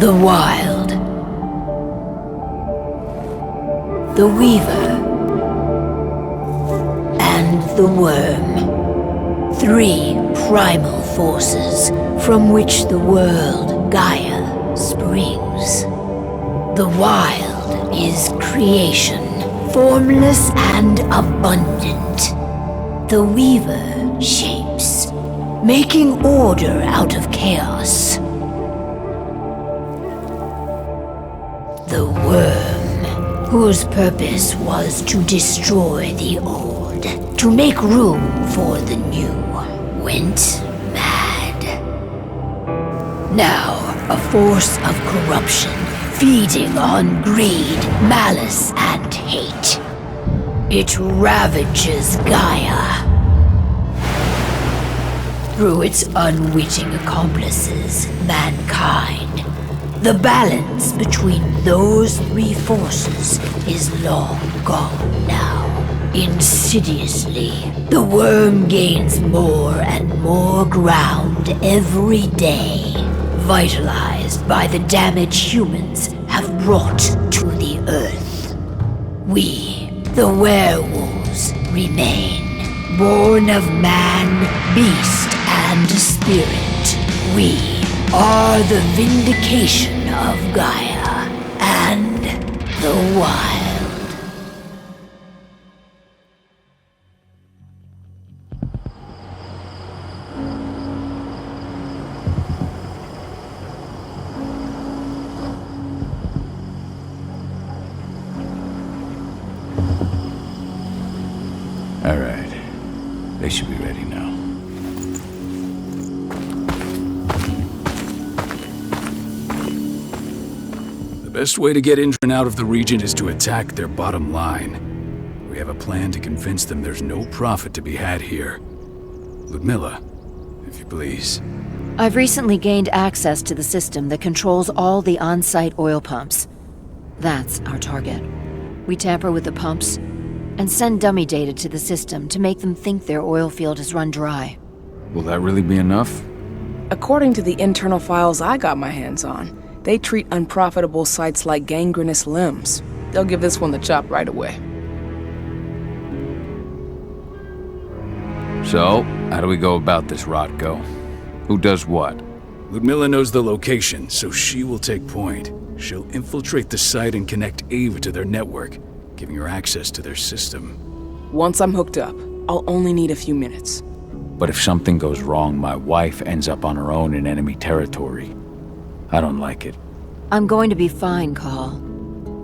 The Wild. The Weaver. And the Wyrm. 3 primal forces from which the world, Gaia, springs. The Wild is creation, formless and abundant. The Weaver shapes, making order out of chaos. The Wyrm, whose purpose was to destroy the old, to make room for the new, went mad. Now, a force of corruption, feeding on greed, malice, and hate. It ravages Gaia. Through its unwitting accomplices, mankind, the balance between those 3 forces is long gone now. Insidiously, the Wyrm gains more and more ground every day, vitalized by the damage humans have brought to the Earth. We, the werewolves, remain, born of man, beast, and spirit. We are the vindication of Gaia and the Wild. All right. They should be ready now. The best way to get Endron out of the region is to attack their bottom line. We have a plan to convince them there's no profit to be had here. Ludmilla, if you please. I've recently gained access to the system that controls all the on-site oil pumps. That's our target. We tamper with the pumps and send dummy data to the system to make them think their oil field has run dry. Will that really be enough? According to the internal files I got my hands on, they treat unprofitable sites like gangrenous limbs. They'll give this one the chop right away. So, how do we go about this, Rotko? Who does what? Ludmilla knows the location, so she will take point. She'll infiltrate the site and connect Ava to their network, giving her access to their system. Once I'm hooked up, I'll only need a few minutes. But if something goes wrong, my wife ends up on her own in enemy territory. I don't like it. I'm going to be fine, Cahal.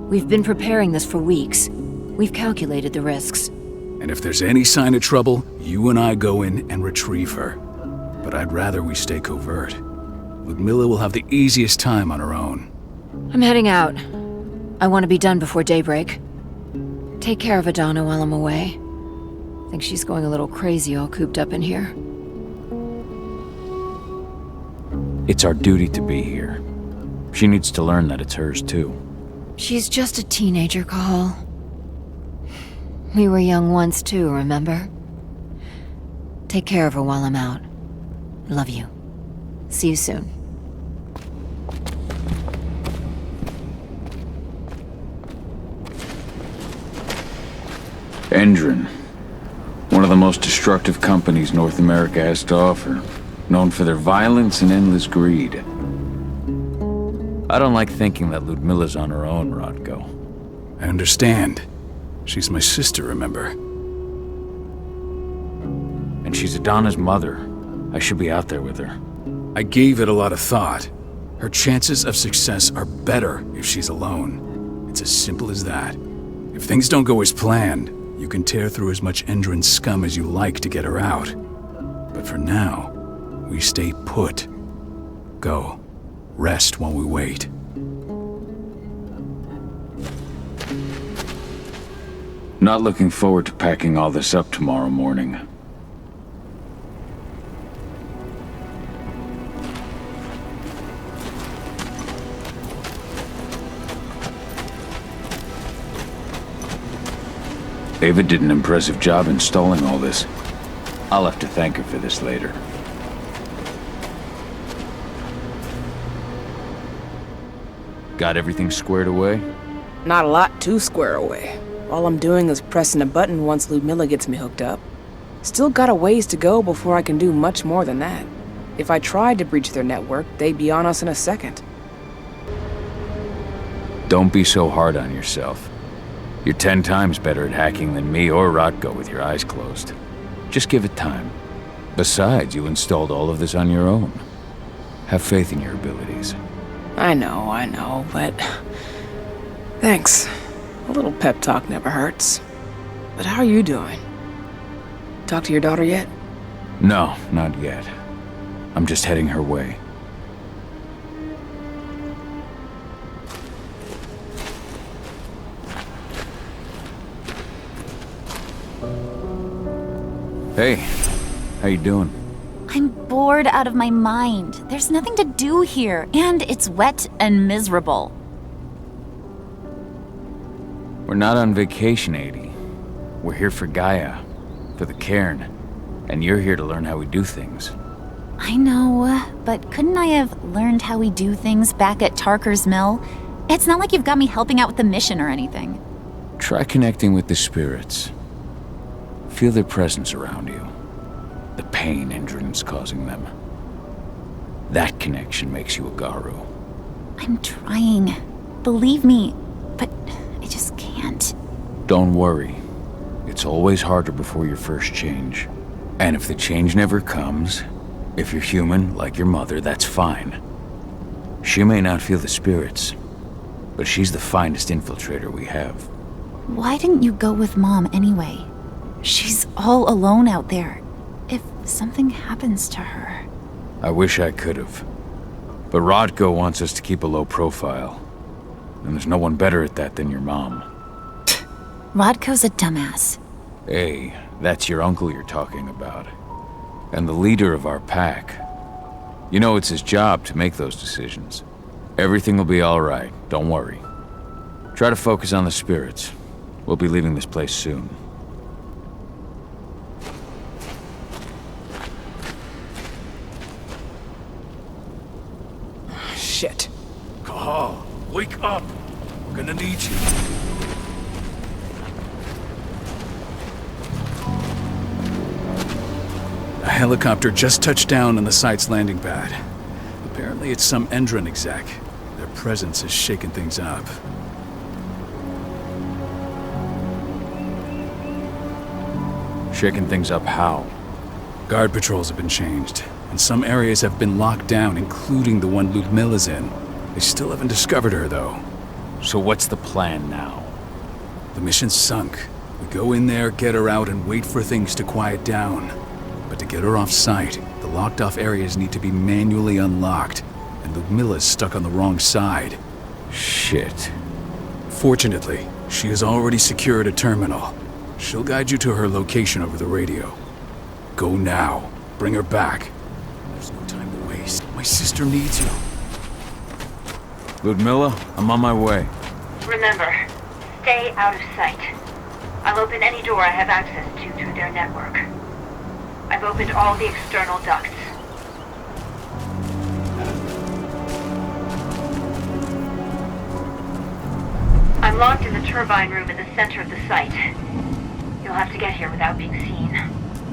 We've been preparing this for weeks. We've calculated the risks. And if there's any sign of trouble, you and I go in and retrieve her. But I'd rather we stay covert. Ludmilla will have the easiest time on her own. I'm heading out. I want to be done before daybreak. Take care of Adana while I'm away. Think she's going a little crazy all cooped up in here. It's our duty to be here. She needs to learn that it's hers too. She's just a teenager, Cahal. We were young once too, remember? Take care of her while I'm out. Love you. See you soon. Endron. One of the most destructive companies North America has to offer. Known for their violence and endless greed. I don't like thinking that Ludmilla's on her own, Rotko. I understand. She's my sister, remember? And she's Adana's mother. I should be out there with her. I gave it a lot of thought. Her chances of success are better if she's alone. It's as simple as that. If things don't go as planned, you can tear through as much Endron scum as you like to get her out. But for now, we stay put. Go. Rest while we wait. Not looking forward to packing all this up tomorrow morning. Ava did an impressive job installing all this. I'll have to thank her for this later. Got everything squared away? Not a lot to square away. All I'm doing is pressing a button once Ludmilla gets me hooked up. Still got a ways to go before I can do much more than that. If I tried to breach their network, they'd be on us in a second. Don't be so hard on yourself. You're 10 times better at hacking than me or Rotko with your eyes closed. Just give it time. Besides, you installed all of this on your own. Have faith in your abilities. I know, but... Thanks. A little pep talk never hurts. But how are you doing? Talk to your daughter yet? No, not yet. I'm just heading her way. Hey, how you doing? I'm bored out of my mind. There's nothing to do here, and it's wet and miserable. We're not on vacation, Adie. We're here for Gaia, for the cairn, and you're here to learn how we do things. I know, but couldn't I have learned how we do things back at Tarker's Mill? It's not like you've got me helping out with the mission or anything. Try connecting with the spirits. Feel their presence around you. The pain Endron's causing them. That connection makes you a Garou. I'm trying. Believe me, but I just can't. Don't worry. It's always harder before your first change. And if the change never comes, if you're human, like your mother, that's fine. She may not feel the spirits, but she's the finest infiltrator we have. Why didn't you go with Mom anyway? She's all alone out there. If something happens to her... I wish I could have. But Rodko wants us to keep a low profile. And there's no one better at that than your mom. Rodko's a dumbass. Hey, that's your uncle you're talking about. And the leader of our pack. You know it's his job to make those decisions. Everything will be all right, don't worry. Try to focus on the spirits. We'll be leaving this place soon. Shit. Cahal, wake up! We're gonna need you. A helicopter just touched down on the site's landing pad. Apparently it's some Endron exec. Their presence is shaking things up. Shaking things up how? Guard patrols have been changed, and some areas have been locked down, including the one Ludmilla's in. They still haven't discovered her, though. So what's the plan now? The mission's sunk. We go in there, get her out, and wait for things to quiet down. But to get her off-site, the locked-off areas need to be manually unlocked, and Ludmilla's stuck on the wrong side. Shit. Fortunately, she has already secured a terminal. She'll guide you to her location over the radio. Go now. Bring her back. There's no time to waste. My sister needs you. Ludmilla, I'm on my way. Remember, stay out of sight. I'll open any door I have access to through their network. I've opened all the external ducts. I'm locked in the turbine room in the center of the site. You'll have to get here without being seen.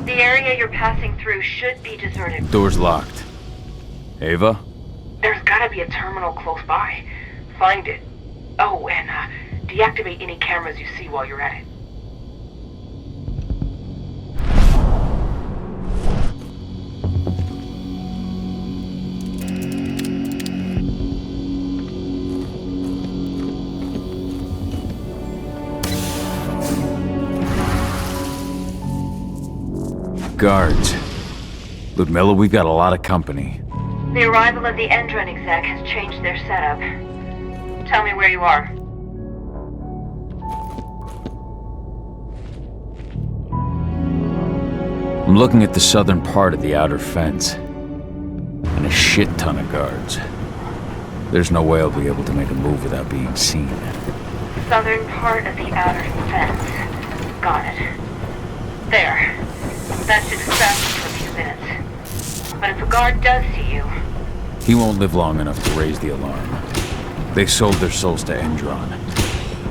The area you're passing through should be deserted. Door's locked. Ava? There's gotta be a terminal close by. Find it. Oh, and deactivate any cameras you see while you're at it. Guards. Ludmilla, we've got a lot of company. The arrival of the Endron exec has changed their setup. Tell me where you are. I'm looking at the southern part of the outer fence. And a shit ton of guards. There's no way I'll be able to make a move without being seen. Southern part of the outer fence. Got it. There. That should distract you for a few minutes. But if a guard does see you... He won't live long enough to raise the alarm. They sold their souls to Endron.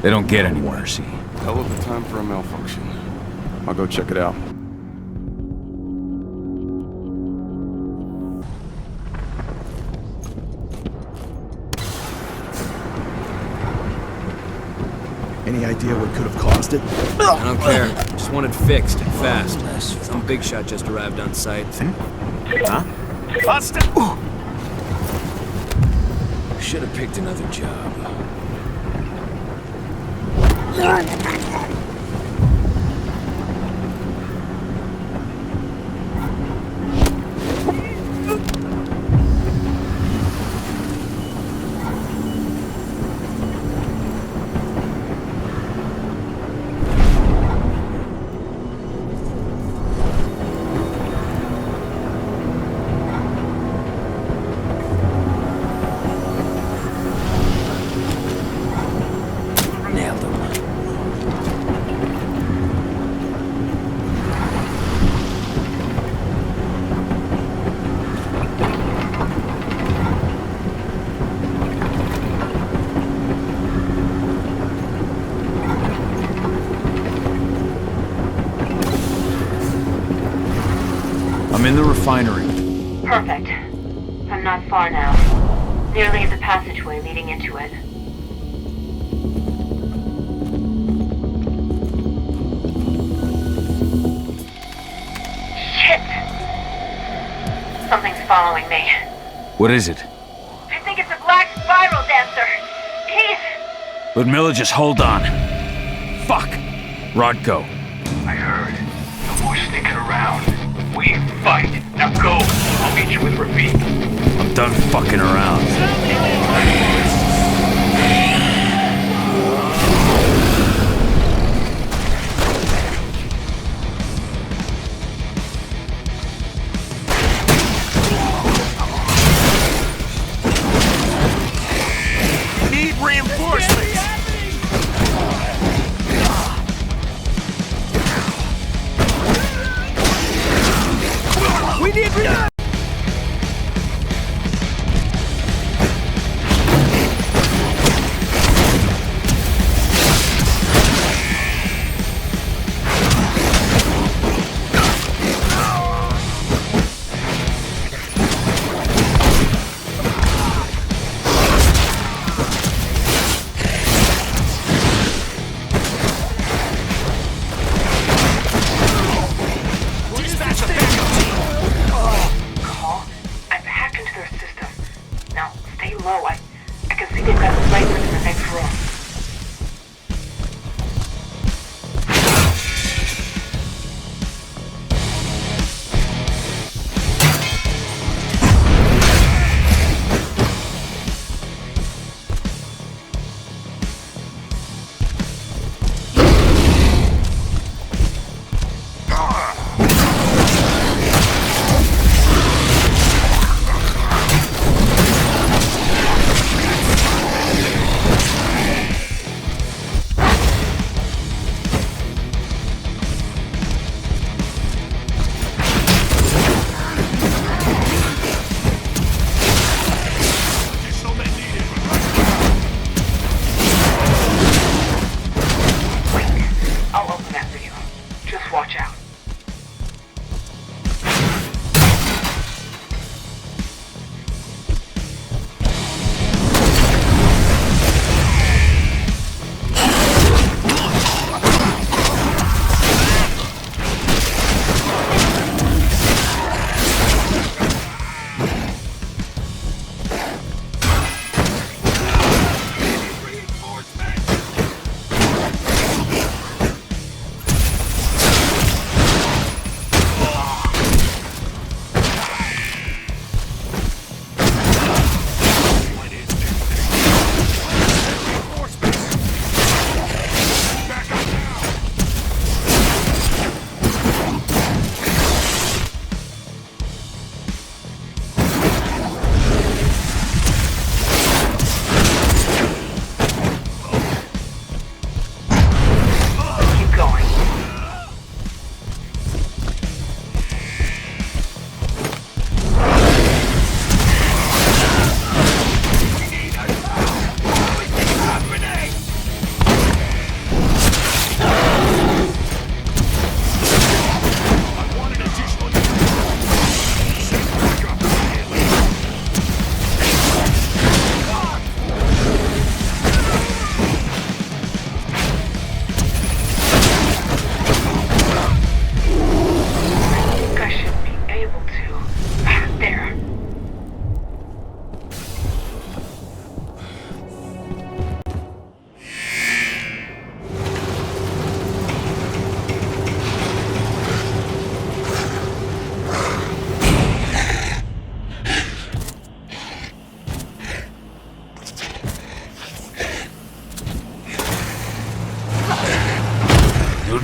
They don't get any mercy. Hell of a time for a malfunction. I'll go check it out. Any idea what could have caused it? I don't care. Just want it fixed and fast. Some big shot just arrived on site. Huh? Should have picked another job. I'm in the refinery. Perfect. I'm not far now. Nearly at the passageway leading into it. Shit! Something's following me. What is it? I think it's a black spiral dancer. He's... Ludmilla, just hold on. Fuck! Rodko. I heard. No more sticking around. We fight. Now go. I'll meet you with Rafik. I'm done fucking around. Need reinforcements. We need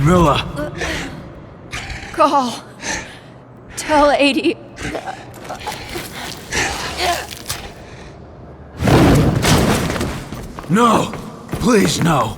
Ludmilla! Cahal. Tell 80. No! Please, no!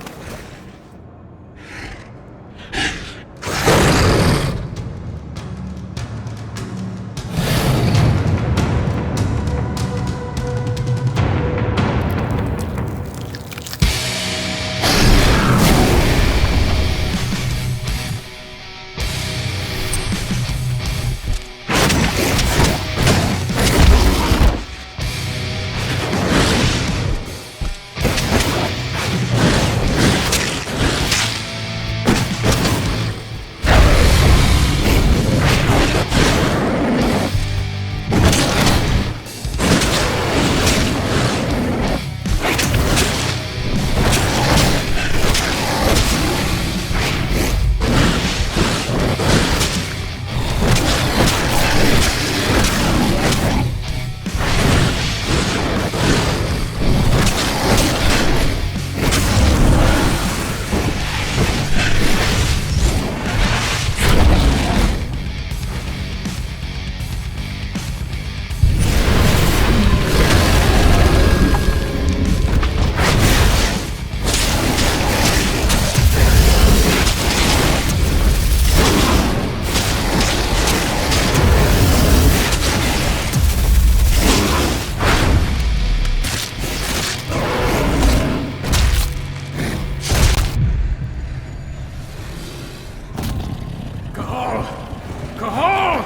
Cahal!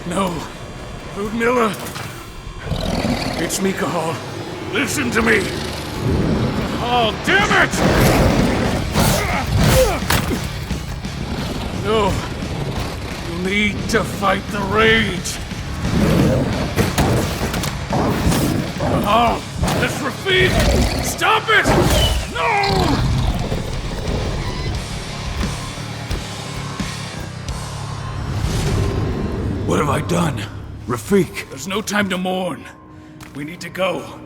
No. Ludmilla! It's me, Cahal. Listen to me! Cahal, damn it! No. You need to fight the rage. Cahal! That's Rafik! Stop it! No! What have I done? Rafik! There's no time to mourn. We need to go.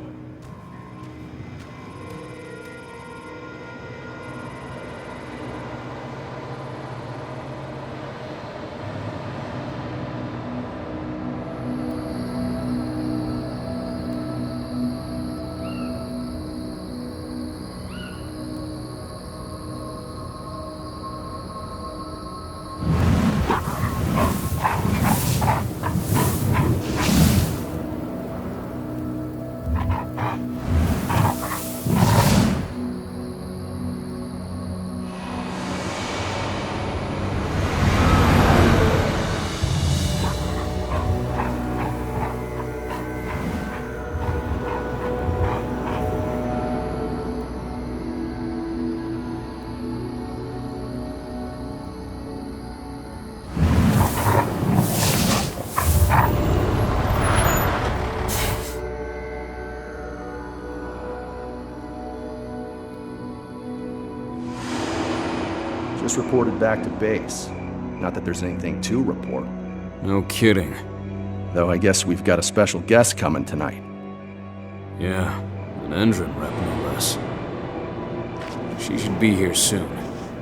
Just reported back to base. Not that there's anything to report. No kidding. Though I guess we've got a special guest coming tonight. Yeah, an Endron rep no less. She should be here soon.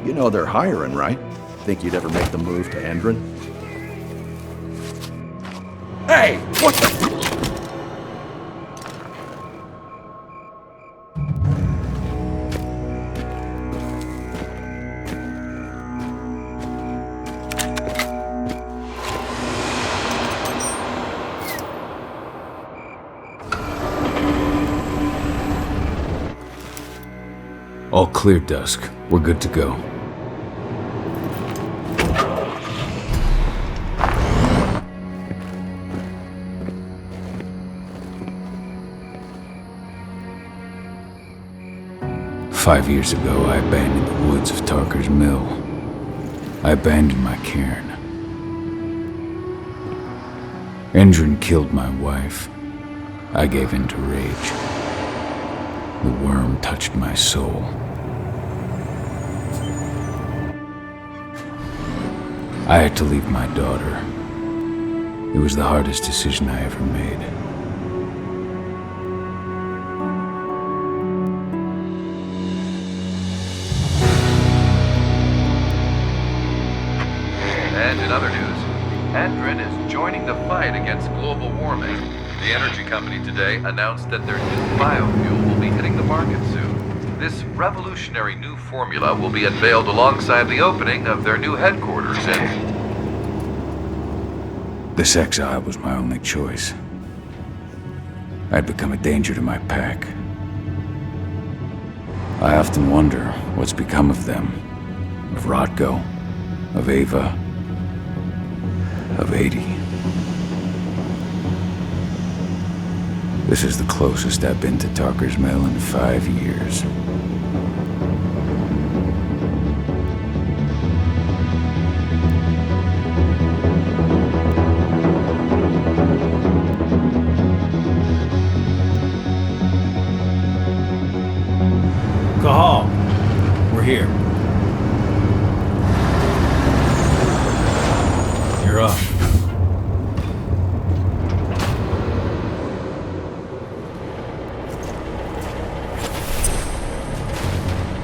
You know they're hiring, right? Think you'd ever make the move to Endron? Hey! What the... All clear, Dusk. We're good to go. Five years ago, I abandoned the woods of Tarker's Mill. I abandoned my cairn. Endron killed my wife. I gave in to rage. The Wyrm touched my soul. I had to leave my daughter. It was the hardest decision I ever made. And in other news, Endron is joining the fight against global warming. The energy company today announced that their new biofuel will be hitting the market soon. This revolutionary new formula will be unveiled alongside the opening of their new headquarters in... This exile was my only choice. I'd become a danger to my pack. I often wonder what's become of them. Of Rodko, of Ava, of 80. This is the closest I've been to Tarker's Mill in 5 years. Cahal, we're here. You're up.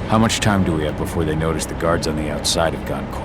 How much time do we have before they notice the guards on the outside have gone quiet?